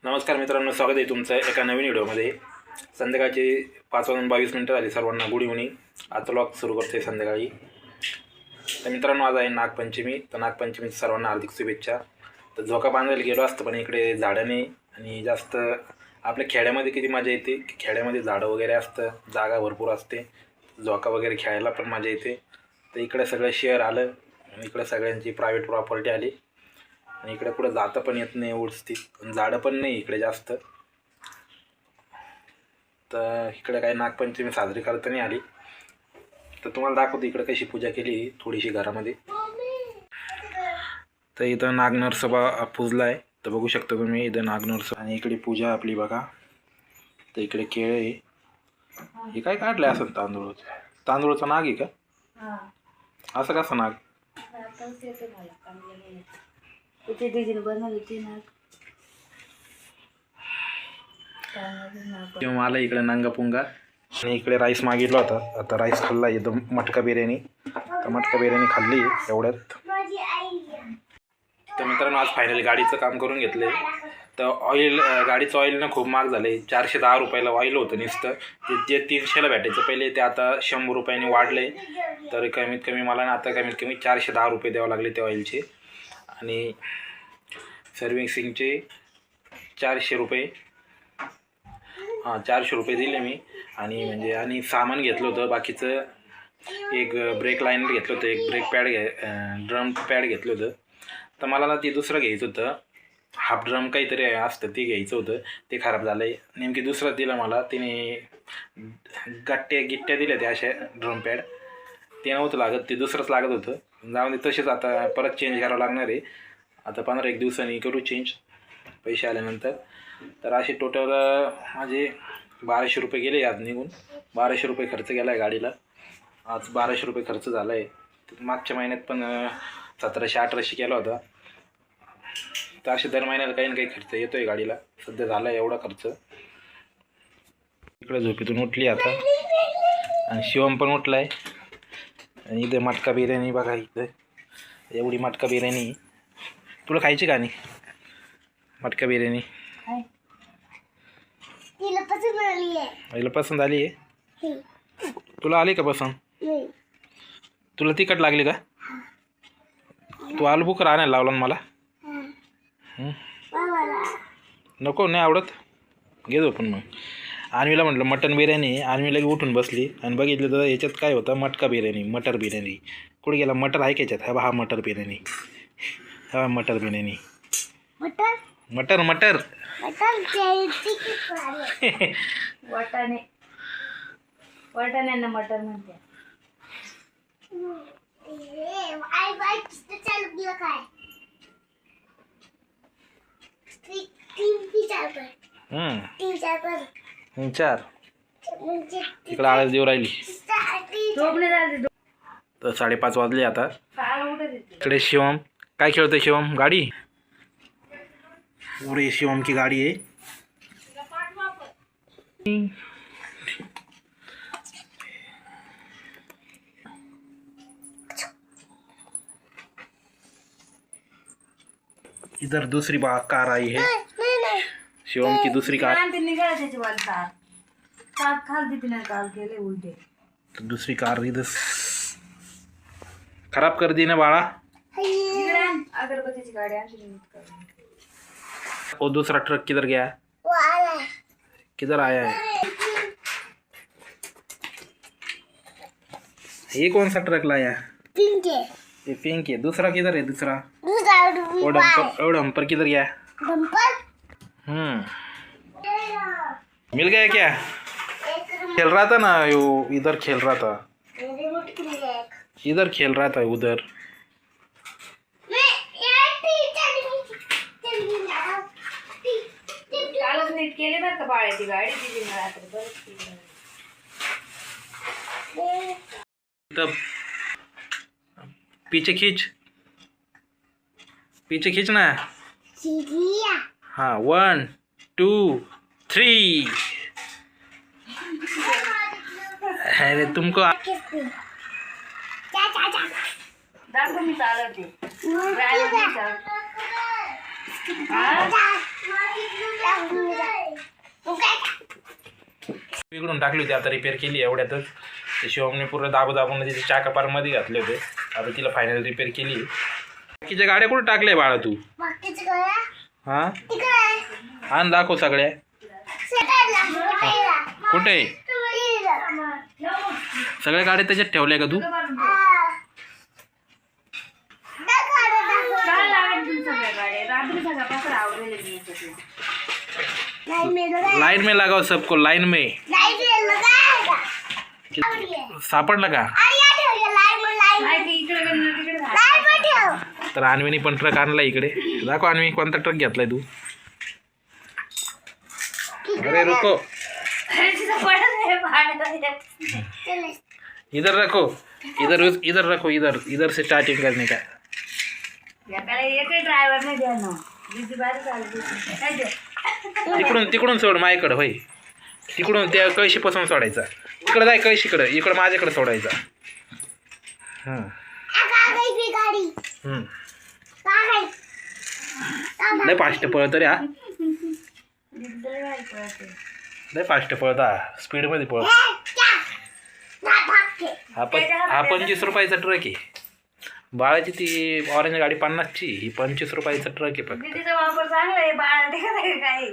नमस्कार मित्रांनो, स्वागत आहे तुमचं एका नवीन व्हिडिओमध्ये। संध्याकाळचे 5:22 झाली, सर्वांना गुड इव्हनिंग। आजचा व्लॉग सुरू करतोय संध्याकाळी। तर मित्रांनो, आज आहे नागपंचमी। तर नागपंचमीच्या सर्वांना हार्दिक शुभेच्छा। तर झोका बांधायला गेलो असतं, पण इकडे झाडं नाही आणि जास्त आपल्या खेड्यामध्ये किती मजा येते। खेड्यामध्ये झाडं वगैरे असतं, जागा भरपूर असते, झोका वगैरे खेळायला पण मजा येते। तर इकडे सगळं शहर आलं आणि इकडे सगळ्यांची प्रायव्हेट प्रॉपर्टी आली आणि इकडे कुठं जाता पण येत नाही, व्यवस्थित झाडं पण नाही इकडे जास्त। तर इकडे काही नागपंचमी साजरी करता नाही आली, तर तुम्हाला दाखवतो इकडे कशी पूजा केली थोडीशी घरामध्ये। तर इथं नागनरसोबा पूजला आहे, तर बघू शकता तुम्ही इथं नागनरसोबा। आणि इकडे पूजा आपली बघा। तर इकडे केळ आहे, हे काय काढलंय असं तांदूळचा नाग आहे का? असं कसं नाग? किंवा मला इकडे नांगा पुंगा आणि इकडे राईस मागितला होता। आता राईस खाल्ला, एकदम मटका बिर्याणी। तर मटका बिर्याणी खाल्ली एवढ्यात। तर मित्रांनो, आज फायनली गाडीचं काम करून घेतलं। तर ऑइल, गाडीचं ऑइल ना खूप महाग झालं आहे। 410 रुपयाला ऑइल होतं नुसतं, ते जे 300ला भेटायचं पहिले, ते आता 100 रुपयांनी वाढले। तर कमीत कमी मला ना आता कमीत कमी 410 रुपये द्यावं लागले त्या ऑइलचे। आणि सर्व्हिसिंगचे 400 रुपये, 400 रुपये दिले मी। आणि सामान घेतलं होतं बाकीचं, एक ब्रेक लाईनर घेतलं होतं, एक ब्रेक पॅड ड्रम पॅड घेतलं होतं। तर मला ना ते दुसरं घ्यायचं होतं, हाफ ड्रम काहीतरी असतं ते घ्यायचं होतं, ते खराब झालं आहे। नेमकी दुसरं दिलं मला, तिने गिट्ट्या दिल्या त्या अशा ड्रम पॅड, ते नव्हतं लागत, ते दुसरंच लागत होतं। जाऊन दे, तसेच आता परत चेंज करावं लागणार आहे। आता 15-1 दिवसांनी करू चेंज, पैसे आल्यानंतर। तर असे टोटल माझे 1200 रुपये गेले आज निघून। 1200 रुपये खर्च केला आहे गाडीला, आज 1200 रुपये खर्च झाला आहे। मागच्या महिन्यात पण 1700-1800 केला होता। तर असे दर महिन्याला काही ना काही खर्च येतो आहे गाडीला। सध्या झाला आहे एवढा खर्च। इकडे झोपेतून उठली आता, आणि शिवम पण उठला आहे। आणि इथे मटका बिर्याणी बघा, इथे एवढी मटका बिर्याणी। तुला खायची का नाही मटका बिर्याणी? हिला पसंत आली आहे? तुला आली का पसंत? तुला तिखट लागली का? तू आलू बुखारा आणायला लावला ना मला? नको, नाही आवडत, घे जो। पण मग आणवीला म्हटलं मटन बिर्याणी, आणवी लगे उठून बसली आणि बघितलं तर याच्यात काय होतं, मटका बिर्याणी, मटर बिर्याणी। कुठे गेला मटर? आहे का याच्यात? हा मटर बिर्याणी, हा मटर बिर्याणी, मटर मटर वाटाण्यांना मटर म्हणते। चार इकडे आळस देऊ राहिली। तर 5:30 वाजले आता। इकडे शिवम काय खेळतोय? शिवम गाडी, पुरे शिवम की गाडी आहे। इधर दूसरी कार आई है, शिवम की दूसरी कार। तो दूसरी कार इधर खराब कर दी ना बाळा। वो दूसरा ट्रक किधर गया? किधर आया है? ये कौन सा ट्रक लाया? पिंक है। ये पिंक है। दूसरा किधर है? दूसरा वो डंपर किधर गया? मिल गया क्या? खेल रहा था ना यो, इधर खेल रहा था, इधर खेल रहा था, उधर। तब पीछे खींच, पीछे खींचना। हाँ, 1 2 3। अरे तुमको बिघडून टाकली होती, आता रिपेअर केली एवढ्यातच. ते शिवमने पूर्ण दाबून तिचे चाकापारमध्ये घातले होते. आता तिला फायनल रिपेअर केली. बाकीच्या गाड्या कुठे टाकल्या बाळा तू? हां आण दाखव सगळ्या. कुठे सगळ्या गाड्या त्याच्यात ठेवल्या का तू? लाइन में लगाओ सबको, लाइन में. सापडला का? तर अन्वीने पण ट्रक आणला इकडे. दाखव अन्वी कोणता ट्रक घेतलाय तू? अरे रुको, इधर रखो, इधर रखो, इधर से स्टार्टिंग करने का. ड्रायव्हर नाही द्या. तिकडून सोड माझ्याकडं. होय तिकडून त्या कळशीपासून सोडायचा. इकडं जाय कळशीकडं, इकडं माझ्याकडे सोडायचा. लय फास्ट पळत रे हा. लय फास्ट पळता, स्पीडमध्ये पळत. हा 25 रुपयाचा ट्रक आहे. बाळाची ती ऑरेंज गाडी 50ची, ही 25 रुपयाचा ट्रक आहे फक्त. वापर चांगला आहे बाळा. काय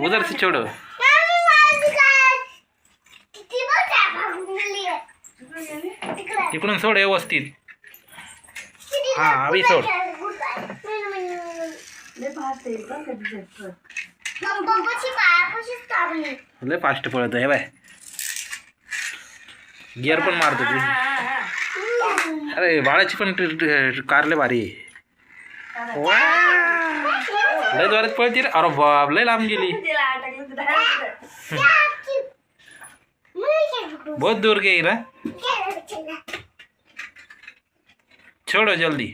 उधर से छोड़ो. तिकडून सोड व्यवस्थित. हा अभी सोड. लय फास्ट पळत आहे बाय. गिअर पण मारतो तू. अरे बाळाची पण कार लय भारी आहे. लय जोरात पळती रे. अरे बाप लय लांब गेली. बहुत दूर गई ना. छोड़ो जल्दी.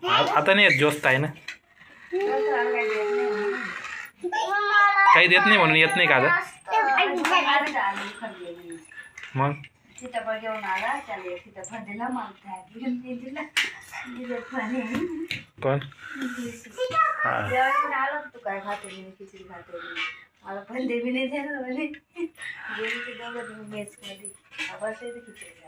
आता नाही येत, जोस्त आहे ना. काही देत नाही म्हणून येत नाही का आता? मग सीताफळ घेऊन आला. त्याला सीताफळ दिला. मग कोण आला तू काय खातो मी खिचडी खातो मला पण दे. मी नाही देणार म्हणे. गेली ते दोघं मेसमध्ये बसायचं खिचडी खातो.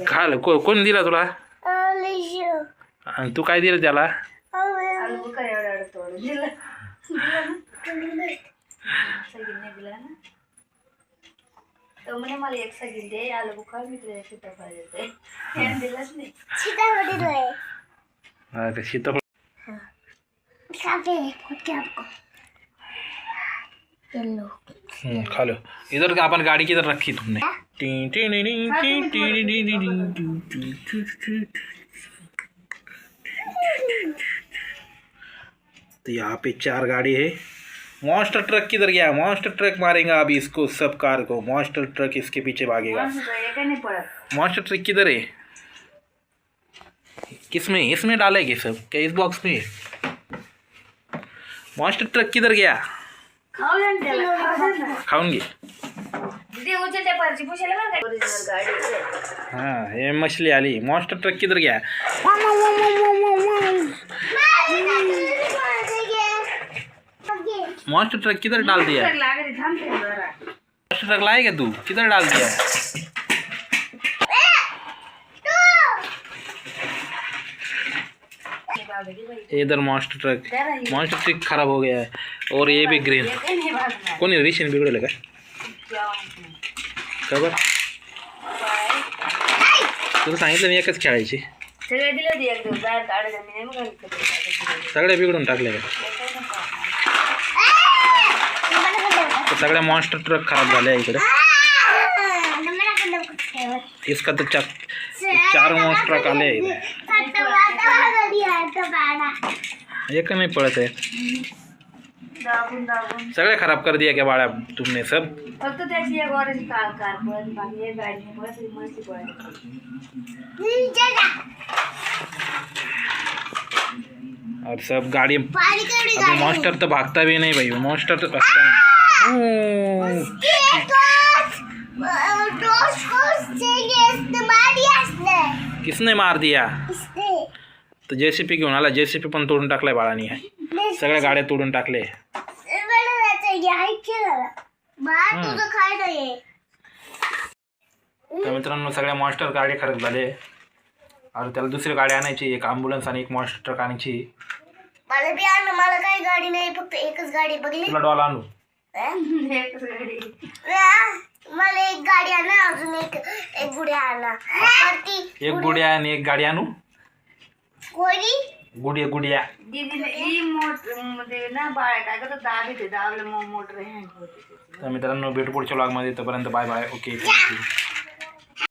खाल कोण दिला तुला? आणि तू काय दिलं त्याला? आलू बुखार एवढा एवढं तोडून दिलं. सगळीने दिला ना. तो म्हणे मला एक सगळी दे आलू बुखार, मी तुला सीताफळ देते. त्याने दिलंच नाही. सीताफळ खा लो. इधर अपन गाड़ी किधर रखी तुमने? तो यहाँ पे 4 गाड़ी है. मॉन्स्टर ट्रक किधर गया? मॉन्स्टर ट्रक मारेगा अभी इसको, सब कार को. मॉन्स्टर ट्रक इसके पीछे भागेगा. मॉन्स्टर ट्रक किधर है? किसमें? इसमें डालेंगे सब क्या? इस बॉक्स में. मॉन्स्टर ट्रक किधर गया? खाऊंगी. हाँ ये मछली आली. मॉन्स्टर ट्रक किधर गया? मॉन्स्टर ट्रक किधर डाल दिया? मॉन्स्टर ट्रक लाएगा तू? किधर डाल दिया? इधर मॉन्स्टर ट्रक खराब हो गया है. और ये भी ग्रीन. कोणी रिशन बिघडलं का? खबर तुला सांगितलं मी एकच खेळायची. सगळ्या बिघडून टाकल्या का? सगळ्या मॉन्स्टर ट्रक खराब झाल्या इकडे. इसका तो 4 मॉन्स्टर ट्रक आले हैं. एक नहीं पड़ते है. सगळे खराब कर दिया क्या बाळा तुमने सब? फक्त त्याची एक ऑरेंज कार पण बाकी एक गाडी मस्ती पळाली. और सब गाड़ी पानी केवढी अभी मॉन्स्टर तो भागता भी नहीं भाई, मॉन्स्टर तो भागता नहीं। किसने मार दिया? तर JCP घेऊन आला, JCP पण तोडून टाकलाय बाळानी. सगळ्या गाड्या तोडून टाकले. तर मित्रांनो सगळ्या मॉन्स्टर गाडी खराब झाले आणि त्याला दुसरी गाडी आणायची, एक ॲम्ब्युलन्स आणि एक मॉन्स्टर ट्रक आणायची. मला बी आण, मला काही गाडी नाही, फक्त एकच गाडी बघली. तुला डॉल आणू? एकच गाडी. मला एक गाडी आणा, अजून एक गुड्या आणा. एक गुड्या आणि एक गाडी आणू. कोणी गुड्या दीदीने रिमोट मध्ये ना बाळ काय करत दाबले मग मोटर हँग होते. तर मित्रांनो भेटू पुढच्या व्लॉगमध्ये. तोपर्यंत बाय बाय. Okay, thank you.